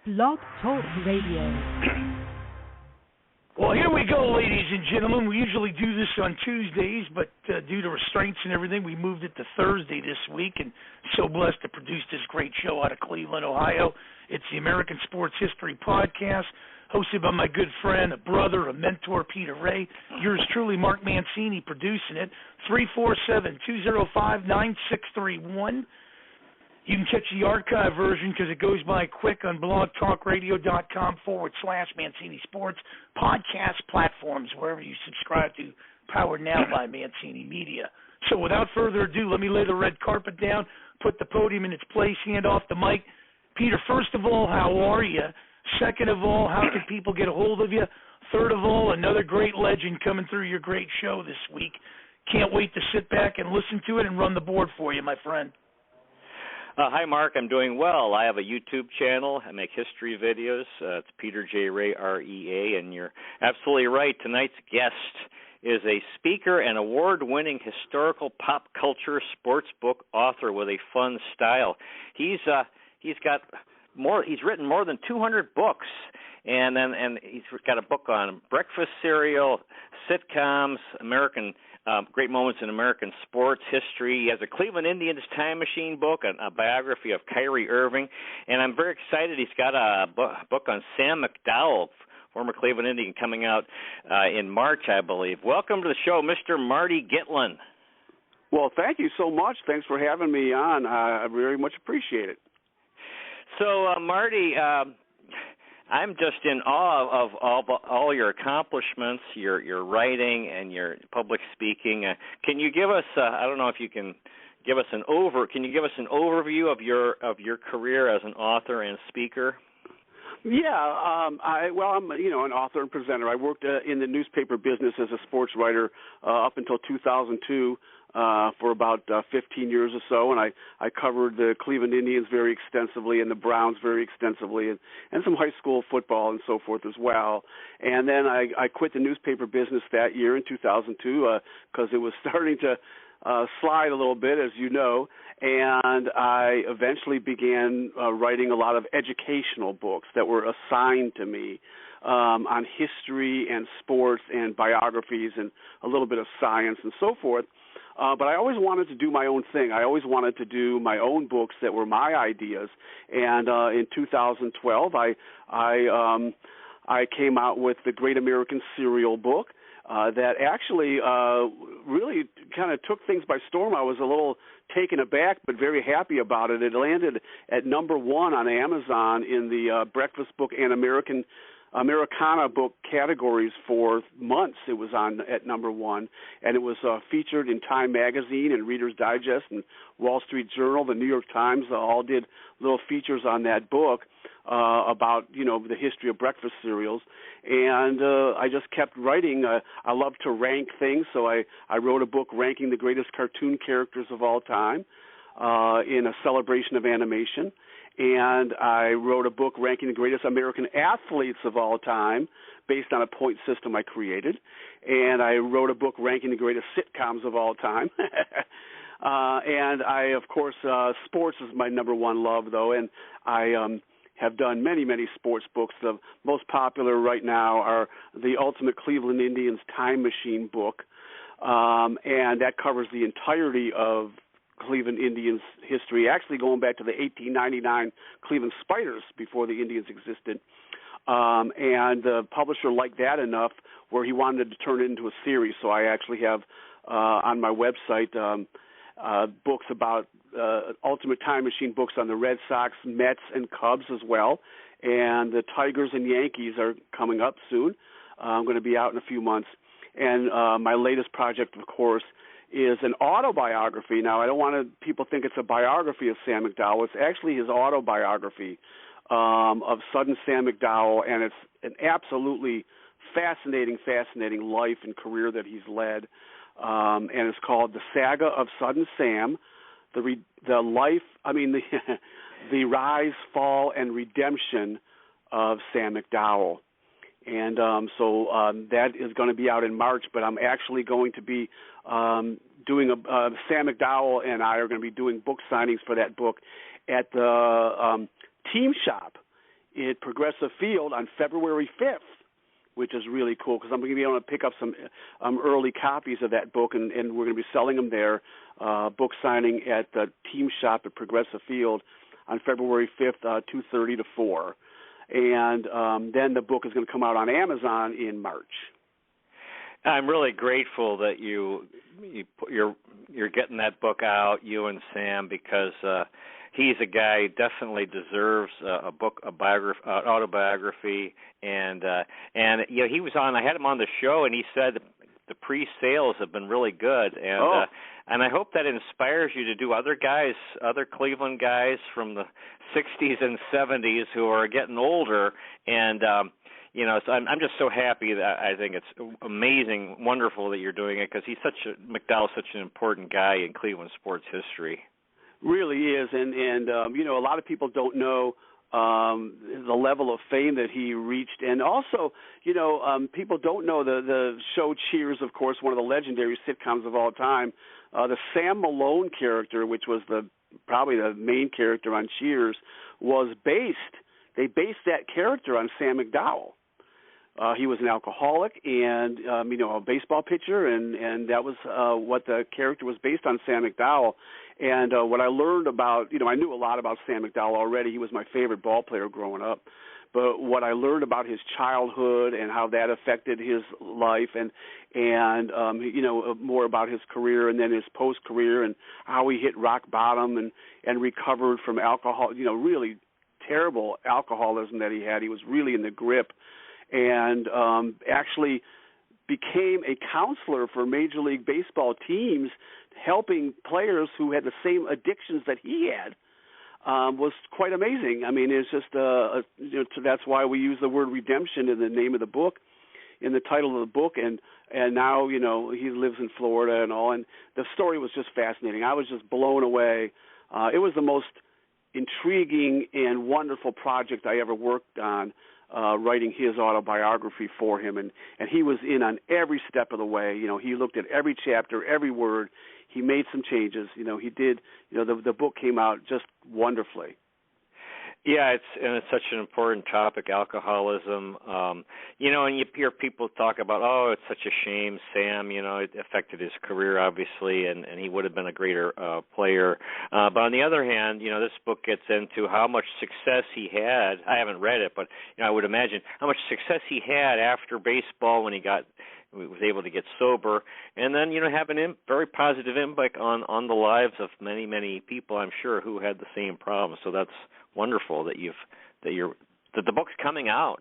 Blog Talk Radio. Well, here we go, ladies and gentlemen. We usually do this on Tuesdays, but due to restraints and everything, we moved it to Thursday this week, and so blessed to produce this great show out of Cleveland, Ohio. It's the American Sports History Podcast, hosted by my good friend, a brother, a mentor, Peter Ray. Yours truly, Mark Mancini, producing it. 347-205-9631. You can catch the archive version because it goes by quick on blogtalkradio.com/Mancini Sports, podcast platforms, wherever you subscribe to, powered now by Mancini Media. So without further ado, let me lay the red carpet down, put the podium in its place, hand off the mic. Peter, first of all, how are you? Second of all, how can people get a hold of you? Third of all, another great legend coming through your great show this week. Can't wait to sit back and listen to it and run the board for you, my friend. Hi, Mark. I'm doing well. I have a YouTube channel. I make history videos. It's Peter J. Ray, R-E-A, and you're absolutely right. Tonight's guest is a speaker and award-winning historical pop culture sports book author with a fun style. He's written more than 200 books, and he's got a book on breakfast cereal, sitcoms, American great moments in American sports history. He has a Cleveland Indians time machine book, a biography of Kyrie Irving, and I'm very excited. He's got a book on Sam McDowell, former Cleveland Indian, coming out in March, I believe. Welcome to the show, Mr. Marty Gitlin. Well, thank you so much. Thanks for having me on. I very much appreciate it. So, Marty, I'm just in awe of all your accomplishments, your writing, and your public speaking. Can you give us? I don't know if you can give us an Can you give us an overview of your career as an author and speaker? Yeah, I'm an author and presenter. I worked in the newspaper business as a sports writer up until 2002. For about 15 years or so, and I covered the Cleveland Indians very extensively and the Browns very extensively, and some high school football and so forth as well. And then I quit the newspaper business that year in 2002 because it was starting to slide a little bit, as you know, and I eventually began writing a lot of educational books that were assigned to me on history and sports and biographies and a little bit of science and so forth. But I always wanted to do my own thing. I always wanted to do my own books that were my ideas. And in 2012, I came out with the Great American Cereal book that actually really kind of took things by storm. I was a little taken aback, but very happy about it. It landed at number 1 on Amazon in the breakfast book and Americana book categories for months. It was on at number 1, and it was featured in Time Magazine and Reader's Digest and Wall Street Journal. The New York Times all did little features on that book about, the history of breakfast cereals. And I just kept writing. I love to rank things, so I wrote a book ranking the greatest cartoon characters of all time in a celebration of animation. And I wrote a book ranking the greatest American athletes of all time based on a point system I created. And I wrote a book ranking the greatest sitcoms of all time. And I, of course, sports is my number 1 love, though, and I have done many, many sports books. The most popular right now are the Ultimate Cleveland Indians Time Machine book, and that covers the entirety of Cleveland Indians history, actually going back to the 1899 Cleveland Spiders before the Indians existed. And the publisher liked that enough where he wanted to turn it into a series. So I actually have on my website books about Ultimate Time Machine books on the Red Sox, Mets, and Cubs as well. And the Tigers and Yankees are coming up soon. I'm going to be out in a few months. And my latest project, of course, is an autobiography. Now, I don't want people think it's a biography of Sam McDowell. It's actually his autobiography of Sudden Sam McDowell, and it's an absolutely fascinating life and career that he's led. And it's called The Saga of Sudden Sam, the rise, fall, and redemption of Sam McDowell. And so that is going to be out in March, but I'm actually going to be doing Sam McDowell and I are going to be doing book signings for that book at the Team Shop at Progressive Field on February 5th, which is really cool because I'm going to be able to pick up some early copies of that book, and we're going to be selling them there, book signing at the team shop at Progressive Field on February 5th, 2:30 to 4. And then the book is going to come out on Amazon in March. I'm really grateful that you're getting that book out, you and Sam, because he's a guy who definitely deserves a book, autobiography, and you know, he was on. I had him on the show, and he said the pre-sales have been really good, and I hope that inspires you to do other Cleveland guys from the 60s and 70s who are getting older, and you know, so I'm just so happy that I think it's amazing, wonderful that you're doing it, because McDowell's such an important guy in Cleveland sports history. Really is, and you know, a lot of people don't know the level of fame that he reached, and also, you know, people don't know the show Cheers, of course, one of the legendary sitcoms of all time. The Sam Malone character, which was probably the main character on Cheers, they based that character on Sam McDowell. He was an alcoholic and, you know, a baseball pitcher, and that was what the character was based on, Sam McDowell. And what I learned about, you know, I knew a lot about Sam McDowell already. He was my favorite ball player growing up. But what I learned about his childhood and how that affected his life, and you know, more about his career and then his post-career and how he hit rock bottom and recovered from alcohol, you know, really terrible alcoholism that he had. He was really in the grip, and actually became a counselor for Major League Baseball teams, helping players who had the same addictions that he had. Was quite amazing. I mean, it's just, you know, that's why we use the word redemption in the name of the book, in the title of the book, and now, you know, he lives in Florida and all, and the story was just fascinating. I was just blown away. It was the most intriguing and wonderful project I ever worked on, writing his autobiography for him, and he was in on every step of the way. You know, he looked at every chapter, every word. He made some changes. You know, he did. You know, the book came out just wonderfully. Yeah, it's such an important topic, alcoholism. You know, and you hear people talk about, oh, it's such a shame, Sam. You know, it affected his career, obviously, and he would have been a greater player. But on the other hand, you know, this book gets into how much success he had. I haven't read it, but you know, I would imagine how much success he had after baseball when he was able to get sober, and then, you know, have a very positive impact on the lives of many, many people, I'm sure, who had the same problem. So that's wonderful that the book's coming out.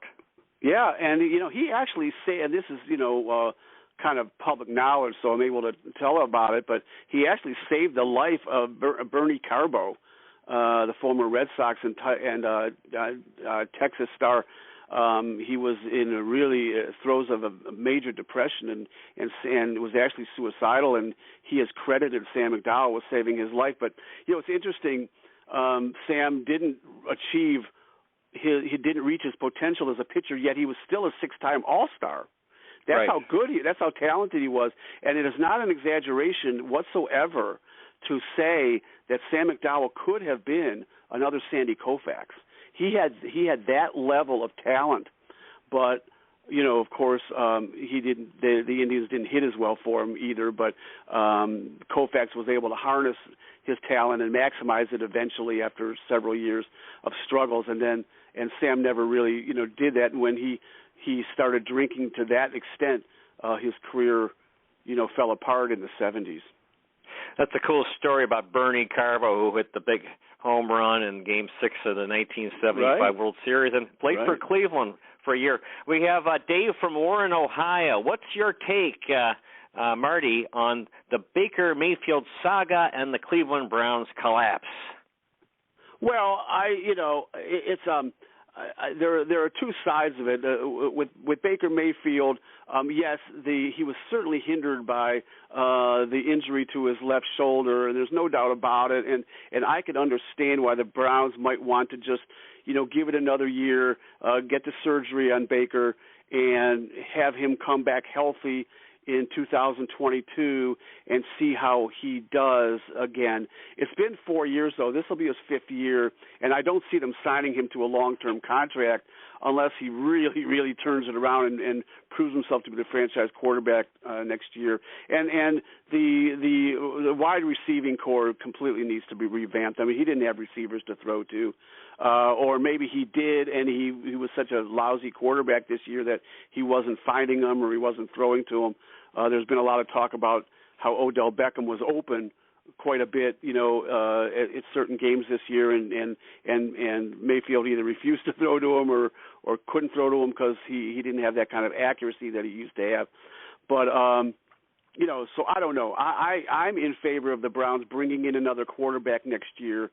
Yeah, and you know, he actually said, and this is, you know, kind of public knowledge, so I'm able to tell about it, but he actually saved the life of Bernie Carbo, the former Red Sox and Texas star. He was in a really throes of a major depression and was actually suicidal, and he has credited Sam McDowell with saving his life. But you know, it's interesting. Sam didn't he didn't reach his potential as a pitcher, yet he was still a 6-time All-Star. That's right. That's how talented he was, and it is not an exaggeration whatsoever to say that Sam McDowell could have been another Sandy Koufax. He had that level of talent, but you know, of course, he didn't. The Indians didn't hit as well for him either. But Koufax was able to harness his talent and maximize it eventually after several years of struggles, and Sam never really, you know, did that. And when he started drinking to that extent, his career, you know, fell apart in the 70s. That's a cool story about Bernie Carbo, who hit the big home run in Game 6 of the 1975 World Series and played for Cleveland for a year. We have Dave from Warren, Ohio. What's your take, Marty, on the Baker Mayfield saga and the Cleveland Browns collapse? Well, it's there are two sides of it. With Baker Mayfield, yes, he was certainly hindered by the injury to his left shoulder, and there's no doubt about it. And I could understand why the Browns might want to just, you know, give it another year, get the surgery on Baker, and have him come back healthy in 2022 and see how he does again. It's been 4 years, though. This will be his 5th year, and I don't see them signing him to a long-term contract unless he really, really turns it around and proves himself to be the franchise quarterback next year. And the wide receiving core completely needs to be revamped. I mean, he didn't have receivers to throw to. Or maybe he did, and he was such a lousy quarterback this year that he wasn't finding them or he wasn't throwing to them. There's been a lot of talk about how Odell Beckham was open quite a bit, at certain games this year, and Mayfield either refused to throw to him or couldn't throw to him because he didn't have that kind of accuracy that he used to have. But so I don't know. I'm in favor of the Browns bringing in another quarterback next year,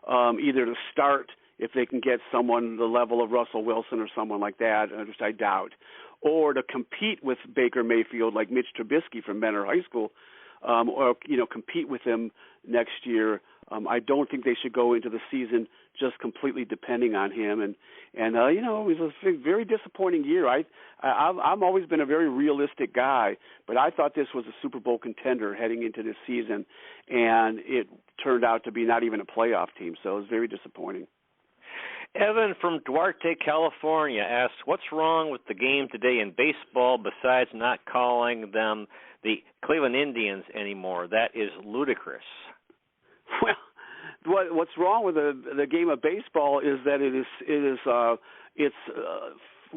either to start if they can get someone the level of Russell Wilson or someone like that, which I doubt, or to compete with Baker Mayfield like Mitch Trubisky from Mentor High School, or compete with him next year. I don't think they should go into the season just completely depending on him. And it was a very disappointing year. I've always been a very realistic guy, but I thought this was a Super Bowl contender heading into this season, and it turned out to be not even a playoff team. So it was very disappointing. Evan from Duarte, California asks, what's wrong with the game today in baseball besides not calling them the Cleveland Indians anymore? That is ludicrous. Well, what's wrong with the game of baseball is that it's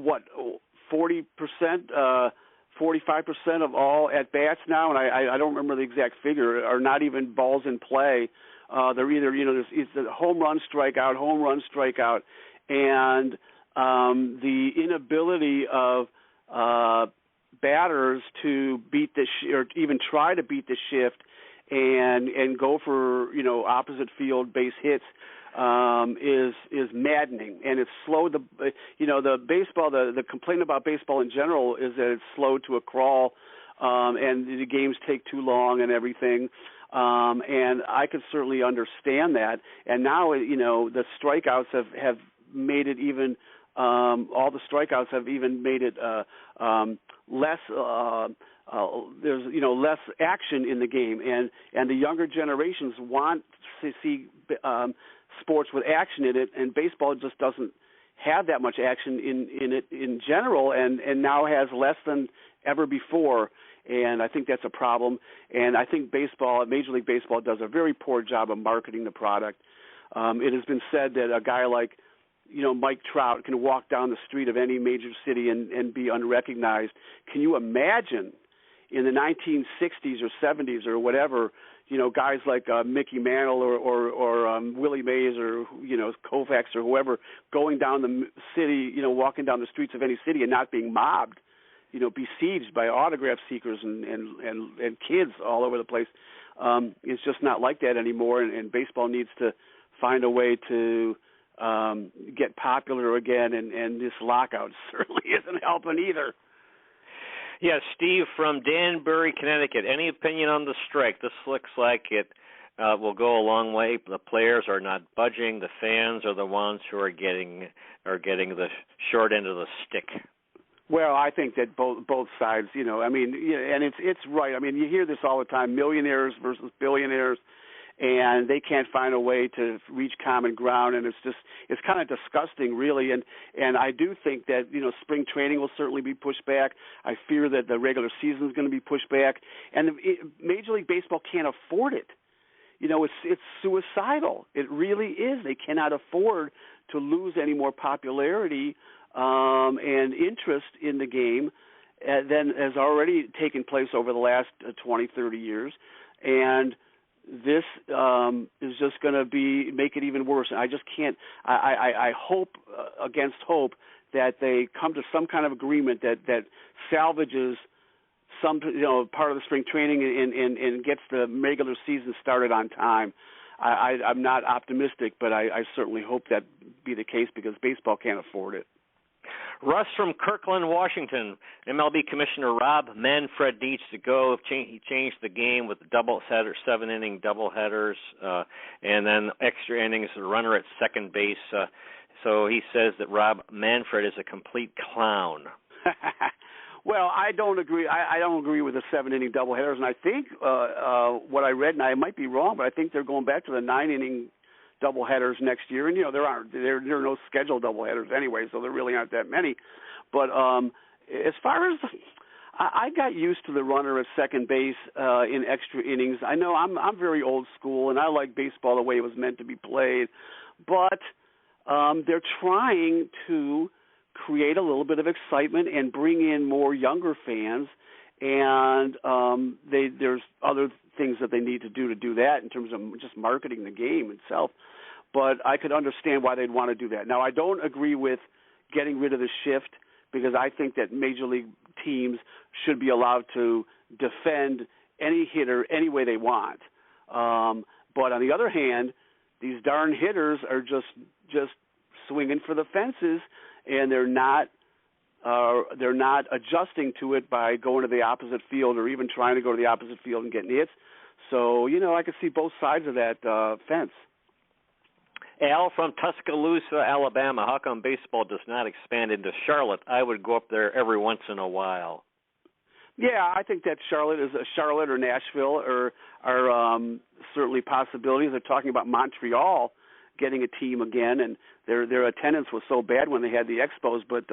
40%, 45% of all at bats now, and I don't remember the exact figure, are not even balls in play. They're either it's a home run strikeout, and the inability of batters to beat the or even try to beat the shift and go for opposite field base hits is maddening, and it's slowed the baseball. The complaint about baseball in general is that it's slowed to a crawl, and the games take too long and everything. And I could certainly understand that. And now the strikeouts have made it even. All the strikeouts have even made it less. There's less action in the game, and the younger generations want to see sports with action in it, and baseball just doesn't have that much action in it in general, and now has less than ever before. And I think that's a problem. And I think Major League Baseball does a very poor job of marketing the product. It has been said that a guy like Mike Trout can walk down the street of any major city and be unrecognized. Can you imagine in the 1960s or 70s or whatever, guys like Mickey Mantle or Willie Mays or Koufax or whoever going down the city, walking down the streets of any city and not being mobbed, besieged by autograph seekers and kids all over the place. It's just not like that anymore, and baseball needs to find a way to get popular again, and this lockout certainly isn't helping either. Yeah, Steve from Danbury, Connecticut. Any opinion on the strike? This looks like it will go a long way. The players are not budging. The fans are the ones who are getting the short end of the stick. Well, I think that both sides, and it's right. I mean, you hear this all the time: millionaires versus billionaires, and they can't find a way to reach common ground, and it's kind of disgusting, really. And I do think that spring training will certainly be pushed back. I fear that the regular season is going to be pushed back, and Major League Baseball can't afford it. It's suicidal. It really is. They cannot afford to lose any more popularity and interest in the game than has already taken place over the last 20, 30 years. And this is just going to make it even worse. And I just can't. I hope against hope that they come to some kind of agreement that salvages some part of the spring training and gets the regular season started on time. I'm not optimistic, but I certainly hope that be the case because baseball can't afford it. Russ from Kirkland, Washington. MLB Commissioner Rob Manfred needs to go. He changed the game with double-header, 7-inning doubleheaders, and then extra innings, a runner at second base. So he says that Rob Manfred is a complete clown. Well, I don't agree. I don't agree with the 7-inning doubleheaders, and I think what I read, and I might be wrong, but I think they're going back to the 9-inning doubleheaders next year. And there are no scheduled doubleheaders anyway, so there really aren't that many. But as far as I got used to the runner at second base in extra innings. I know I'm very old school, and I like baseball the way it was meant to be played, but they're trying to create a little bit of excitement and bring in more younger fans, and there's other things that they need to do that in terms of just marketing the game itself. But I could understand why they'd want to do that. Now, I don't agree with getting rid of the shift, because I think that major league teams should be allowed to defend any hitter any way they want. But on the other hand, these darn hitters are just swinging for the fences, and they're not adjusting to it by going to the opposite field or even trying to go to the opposite field and getting hits. So, I could see both sides of that fence. Al from Tuscaloosa, Alabama. How come baseball does not expand into Charlotte? I would go up there every once in a while. Yeah, I think that Charlotte or Nashville are certainly possibilities. They're talking about Montreal getting a team again, and their attendance was so bad when they had the Expos, but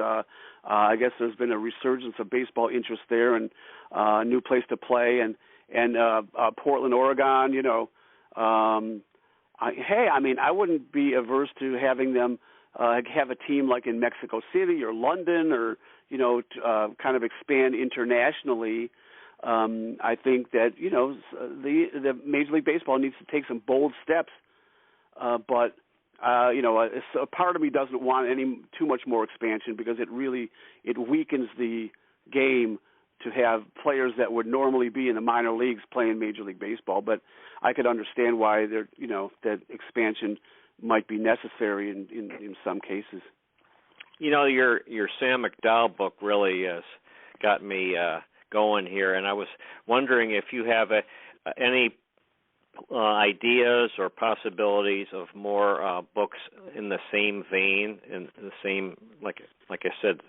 I guess there's been a resurgence of baseball interest there, and a new place to play, and Portland, Oregon, I wouldn't be averse to having them have a team like in Mexico City or London, or kind of expand internationally. I think that the Major League Baseball needs to take some bold steps, but a part of me doesn't want too much more expansion, because it weakens the game to have players that would normally be in the minor leagues playing Major League Baseball. But I could understand why that expansion might be necessary in some cases. Your Sam McDowell book really has got me going here, and I was wondering if you have any ideas or possibilities of more books in the same vein, in the same, like I said,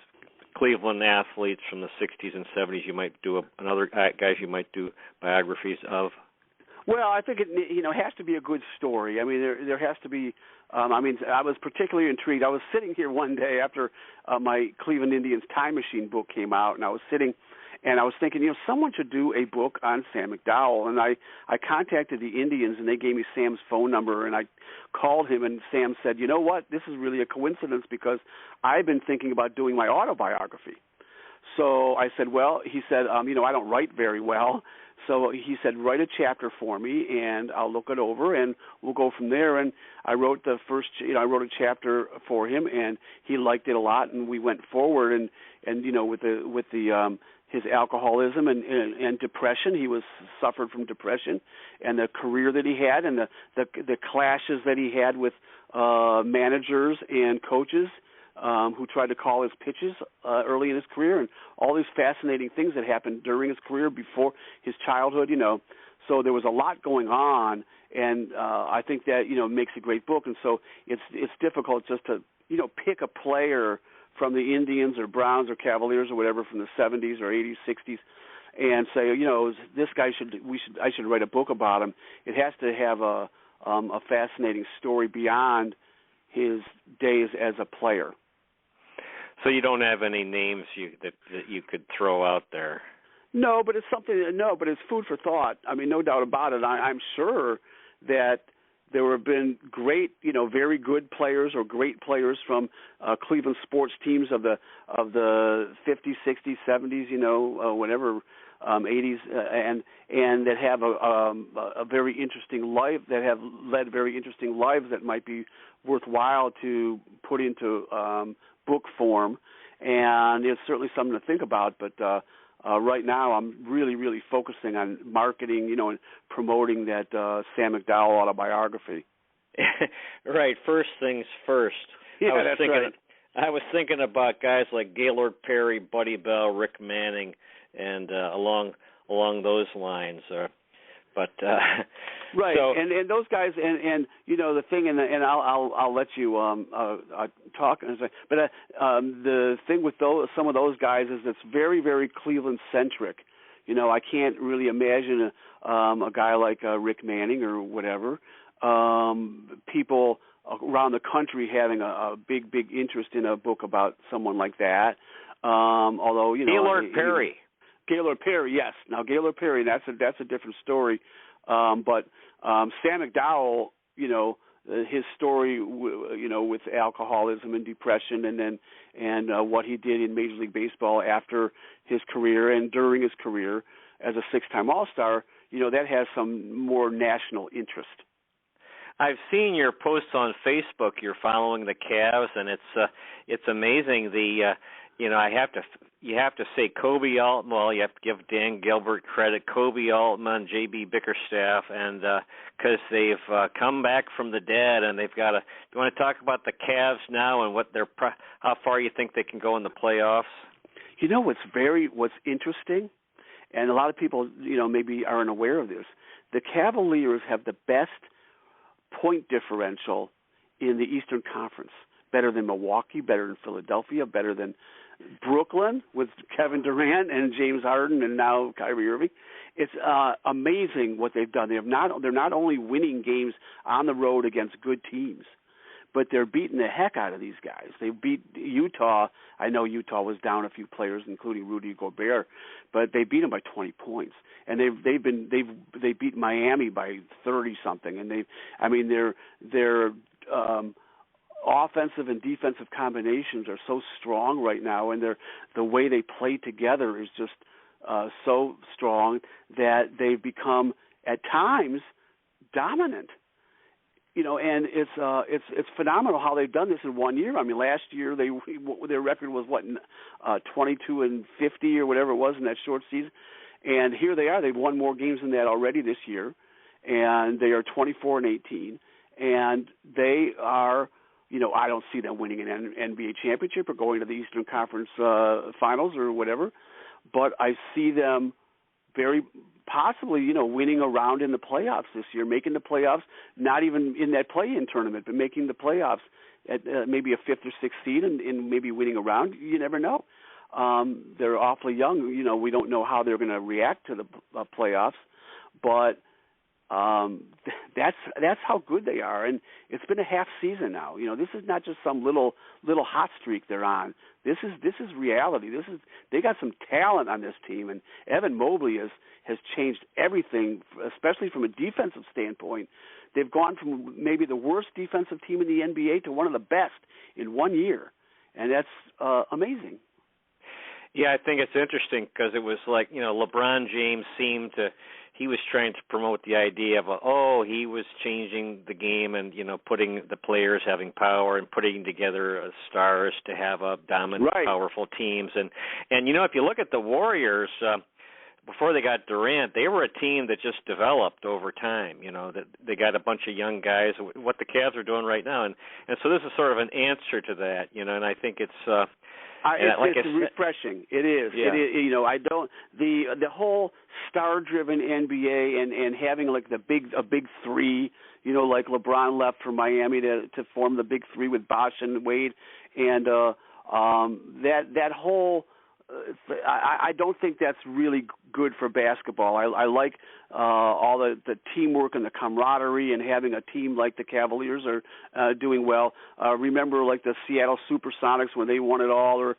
Cleveland athletes from the 60s and 70s. You might do another guys you might do biographies of. Well, I think it has to be a good story. I mean, there has to be. I was particularly intrigued. I was sitting here one day after my Cleveland Indians Time Machine book came out, and I was sitting, and I was thinking, someone should do a book on Sam McDowell. And I contacted the Indians, and they gave me Sam's phone number, and I called him, and Sam said, you know what, this is really a coincidence, because I've been thinking about doing my autobiography. So I said, well, he said, I don't write very well. So he said, write a chapter for me, and I'll look it over, and we'll go from there. And I wrote I wrote a chapter for him, and he liked it a lot, and we went forward. And with his alcoholism and depression, he suffered from depression, and the career that he had, and the clashes that he had with managers and coaches who tried to call his pitches early in his career, and all these fascinating things that happened during his career, before his childhood, So there was a lot going on, and I think that, makes a great book. And so it's difficult just to, pick a player from the Indians or Browns or Cavaliers or whatever from the 70s or 80s, 60s, and say, this guy I should write a book about him. It has to have a fascinating story beyond his days as a player. So you don't have any names that you could throw out there? No, but it's but it's food for thought. I mean, no doubt about it. I'm sure that there have been great, very good players or great players from Cleveland sports teams of the 50s, 60s, 70s, whatever, 80s, and that have a very interesting life, that have led very interesting lives that might be worthwhile to put into book form, and it's certainly something to think about. But right now, I'm really, really focusing on marketing, and promoting that Sam McDowell autobiography. Right. First things first. Yeah, that's right. I was thinking about guys like Gaylord Perry, Buddy Bell, Rick Manning, and along those lines. Right, so, and those guys, and the thing, and I'll let you talking. But the thing with some of those guys is it's very, very Cleveland centric. You know, I can't really imagine a guy like Rick Manning or whatever. People around the country having a big interest in a book about someone like that. Although, you know, Gaylord Perry. Gaylord Perry, yes. Now Gaylord Perry, that's a different story. But Sam McDowell, you know, his story, you know, with alcoholism and depression, and what he did in Major League Baseball after his career and during his career as a 6-time All-Star, you know, that has some more national interest. I've seen your posts on Facebook. You're following the Cavs, and it's amazing. You know, you have to say Kobe Altman. Well, you have to give Dan Gilbert credit. Kobe Altman, J.B. Bickerstaff, and because they've come back from the dead, and they've got to. Do you want to talk about the Cavs now and how far you think they can go in the playoffs? You know what's interesting, and a lot of people, you know, maybe aren't aware of this. The Cavaliers have the best point differential in the Eastern Conference. Better than Milwaukee, better than Philadelphia, better than Brooklyn with Kevin Durant and James Harden and now Kyrie Irving. It's amazing what they've done. They're not only winning games on the road against good teams, but they're beating the heck out of these guys. They beat Utah. I know Utah was down a few players, including Rudy Gobert, but they beat them by 20 points. And they beat Miami by 30 something. And their offensive and defensive combinations are so strong right now, and the way they play together is just so strong that they've become at times dominant. You know, and it's phenomenal how they've done this in 1 year. I mean, last year their record was 22-50 or whatever it was in that short season, and here they are. They've won more games than that already this year, and they are 24-18, and they are. You know, I don't see them winning an NBA championship or going to the Eastern Conference Finals or whatever, but I see them very possibly, you know, winning a round in the playoffs this year, making the playoffs, not even in that play-in tournament, but making the playoffs at maybe a 5th or 6th seed and maybe winning a round. You never know. They're awfully young. You know, we don't know how they're going to react to the playoffs, but that's how good they are, and it's been a half season now. You know, this is not just some little hot streak they're on. This is reality. They got some talent on this team, and Evan Mobley has changed everything, especially from a defensive standpoint. They've gone from maybe the worst defensive team in the NBA to one of the best in 1 year, and that's amazing. Yeah, I think it's interesting because it was like, you know, LeBron James he was trying to promote the idea of, he was changing the game and, you know, putting the players having power and putting together stars to have dominant, powerful teams. And, you know, if you look at the Warriors, before they got Durant, they were a team that just developed over time, you know, that they got a bunch of young guys, what the Cavs are doing right now. And so this is sort of an answer to that, you know, and I think it's it's refreshing. It is. Yeah. It is. You know, the whole star-driven NBA and having like a big three. You know, like LeBron left for Miami to form the big three with Bosh and Wade, and that whole. I don't think that's really good for basketball. I like all the teamwork and the camaraderie and having a team like the Cavaliers are doing well. Remember, like the Seattle SuperSonics when they won it all, or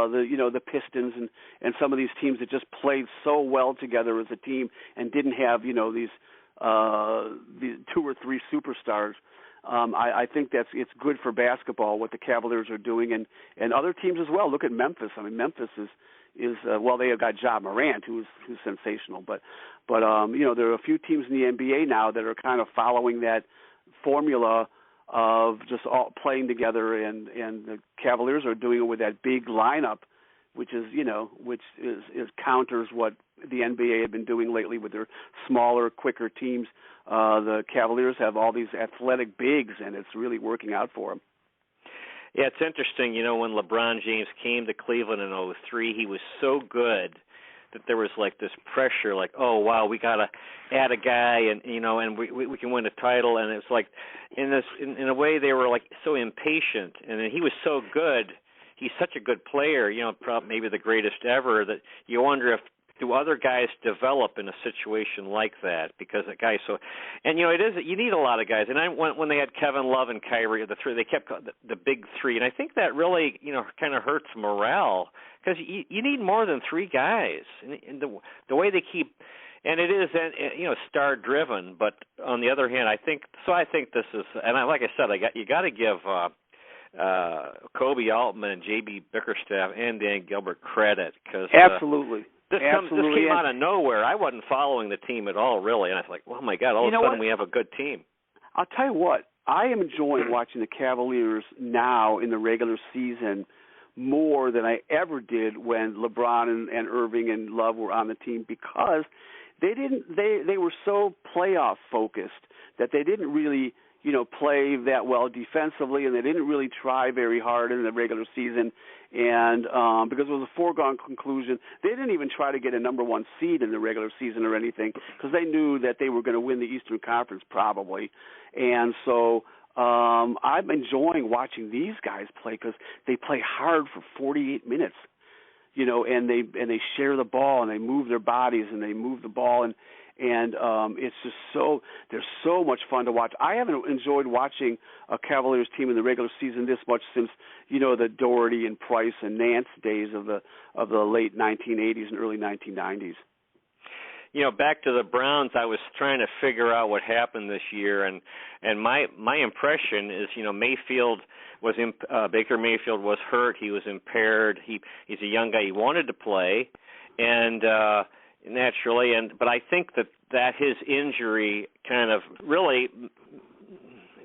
the Pistons and some of these teams that just played so well together as a team and didn't have these 2 or 3 superstars. I think it's good for basketball what the Cavaliers are doing and other teams as well. Look at Memphis. I mean, Memphis is they have got Ja Morant who's sensational, but there are a few teams in the NBA now that are kind of following that formula of just all playing together, and the Cavaliers are doing it with that big lineup, which counters what the NBA had been doing lately with their smaller, quicker teams. The Cavaliers have all these athletic bigs, and it's really working out for them. Yeah, it's interesting. You know, when LeBron James came to Cleveland in 2003, he was so good that there was like this pressure, like, oh wow, we got to add a guy, and and we can win a title, and it's like in a way they were like so impatient, and he was so good. He's such a good player, probably maybe the greatest ever, that you wonder if do other guys develop in a situation like that, because a guy so, and it is, you need a lot of guys. And when they had Kevin Love and Kyrie, the three, they kept the big three, and I think that really kind of hurts morale, because you need more than three guys, and the way they keep. And it is, star driven. But on the other hand, I think this is, and like I said, you got to give Kobe Altman and J.B. Bickerstaff and Dan Gilbert credit, because absolutely. This came out of nowhere. I wasn't following the team at all, really, and I was like, "Oh my God!" All of a sudden, we have a good team. I'll tell you what. I am enjoying watching the Cavaliers now in the regular season more than I ever did when LeBron and Irving and Love were on the team, because they were so playoff focused that they didn't really play that well defensively, and they didn't really try very hard in the regular season. And because it was a foregone conclusion, they didn't even try to get a number one seed in the regular season or anything, because they knew that they were going to win the Eastern Conference probably. And so I'm enjoying watching these guys play, because they play hard for 48 minutes, and they share the ball, and they move their bodies, and they move the ball, and it's just they're so much fun to watch. I haven't enjoyed watching a Cavaliers team in the regular season this much since the Doherty and Price and Nance days of the late 1980s and early 1990s. Back to the Browns, I was trying to figure out what happened this year, and my impression is Mayfield was Baker Mayfield was hurt. He was impaired. He's a young guy. He wanted to play, and naturally, but I think that his injury kind of really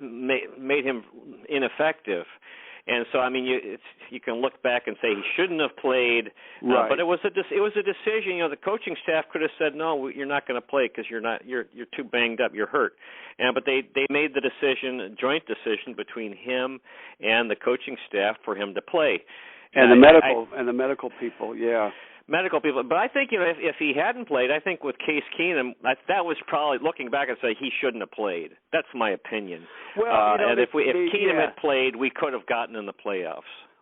made him ineffective. And so, I mean, you can look back and say he shouldn't have played, right. But it was a decision. The coaching staff could have said, no, you're not going to play because you're too banged up, you're hurt. But they made the decision, a joint decision between him and the coaching staff for him to play. And the medical people, yeah. Medical people, but I think if he hadn't played, I think with Case Keenum, that was probably looking back and say he shouldn't have played. That's my opinion. Well, and if Keenum had played, we could have gotten in the playoffs.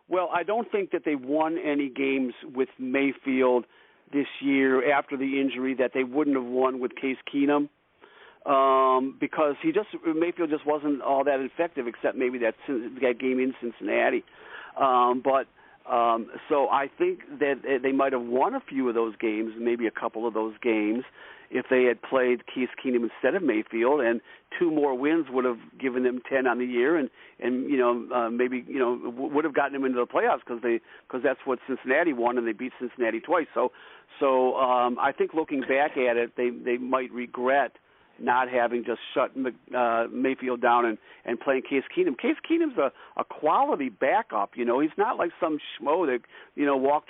Well, I don't think that they won any games with Mayfield this year after the injury that they wouldn't have won with Case Keenum, because Mayfield just wasn't all that effective, except maybe that game in Cincinnati, So I think that they might have won a few of those games, maybe a couple of those games, if they had played Case Keenum instead of Mayfield, and 2 more wins would have given them 10 on the year, and maybe would have gotten them into the playoffs, because that's what Cincinnati won, and they beat Cincinnati twice. So I think looking back at it, they might regret not having just shut Mayfield down and playing Case Keenum. Case Keenum's a quality backup. He's not like some schmo that walked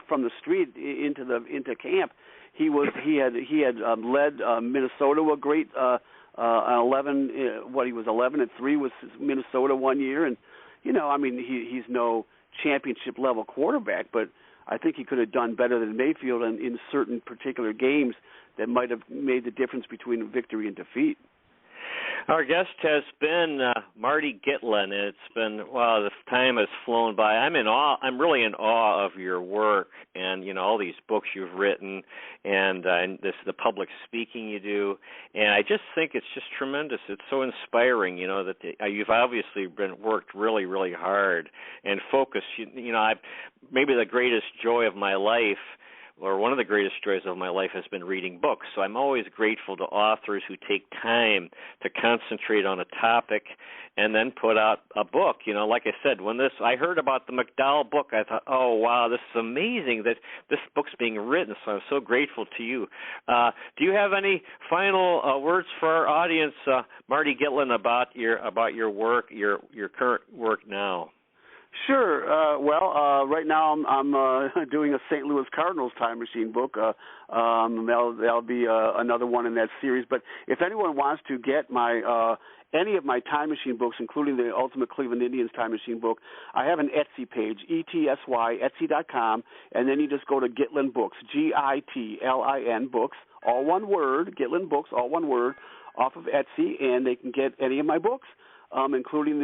from the street into camp. He had led Minnesota a great 11. He was 11-3 with Minnesota one year, and he's no championship level quarterback, but I think he could have done better than Mayfield in certain particular games that might have made the difference between victory and defeat. Our guest has been Marty Gitlin. It's been, the time has flown by. I'm in awe. I'm really in awe of your work and, all these books you've written and the public speaking you do. And I just think it's just tremendous. It's so inspiring, that you've obviously worked really, really hard and focused. Maybe the greatest joy of my life, or one of the greatest joys of my life, has been reading books. So I'm always grateful to authors who take time to concentrate on a topic and then put out a book. Like I said, when I heard about the McDowell book, I thought, oh, wow, this is amazing that this book's being written. So I'm so grateful to you. Do you have any final words for our audience, Marty Gitlin, about your work, your current work now? Sure. Right now I'm doing a St. Louis Cardinals time machine book. That'll be another one in that series. But if anyone wants to get my any of my time machine books, including the Ultimate Cleveland Indians time machine book, I have an Etsy page, ETSY, Etsy.com, and then you just go to Gitlin Books, Gitlin Books, all one word, Gitlin Books, all one word, off of Etsy, and they can get any of my books. Including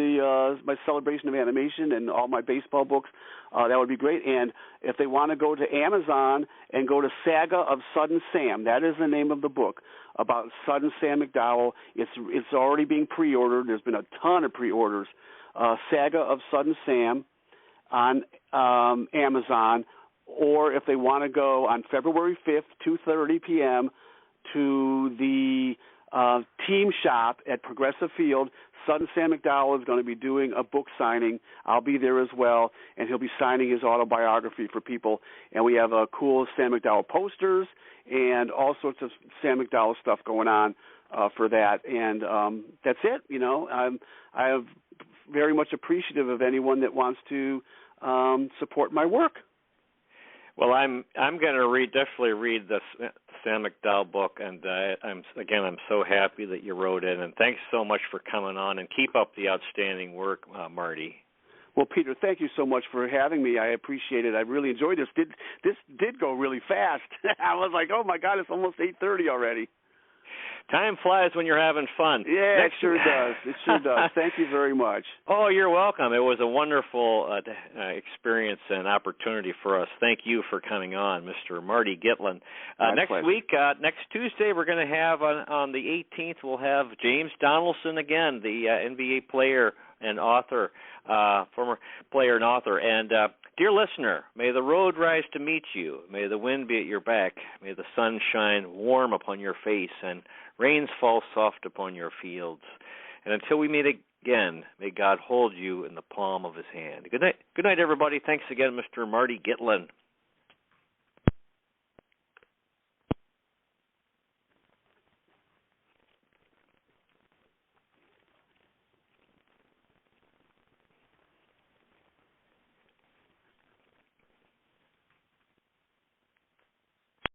my Celebration of Animation and all my baseball books. That would be great. And if they want to go to Amazon and go to Saga of Sudden Sam, that is the name of the book about Sudden Sam McDowell. It's already being pre-ordered. There's been a ton of pre-orders. Saga of Sudden Sam on Amazon, or if they want to go on February 5th, 2:30 p.m. to the team shop at Progressive Field. Sudden Sam McDowell is going to be doing a book signing. I'll be there as well, and he'll be signing his autobiography for people. And we have cool Sam McDowell posters and all sorts of Sam McDowell stuff going on for that. And that's it. You know, I am very much appreciative of anyone that wants to support my work. Well, I'm going to definitely read the Sam McDowell book, and I'm so happy that you wrote it, and thanks so much for coming on, and keep up the outstanding work, Marty. Well, Peter, thank you so much for having me. I appreciate it. I really enjoyed this. This did go really fast. I was like, oh my God, it's almost 8:30 already. Time flies when you're having fun. Yeah, it sure does. It sure does. Thank you very much. Oh, you're welcome. It was a wonderful experience and opportunity for us. Thank you for coming on, Mr. Marty Gitlin. Next week, next Tuesday, we're going to have on the 18th, we'll have James Donaldson again, the NBA player and author, former player and author. And dear listener, may the road rise to meet you. May the wind be at your back. May the sun shine warm upon your face and rains fall soft upon your fields. And until we meet again, may God hold you in the palm of his hand. Good night, everybody. Thanks again, Mr. Marty Gitlin.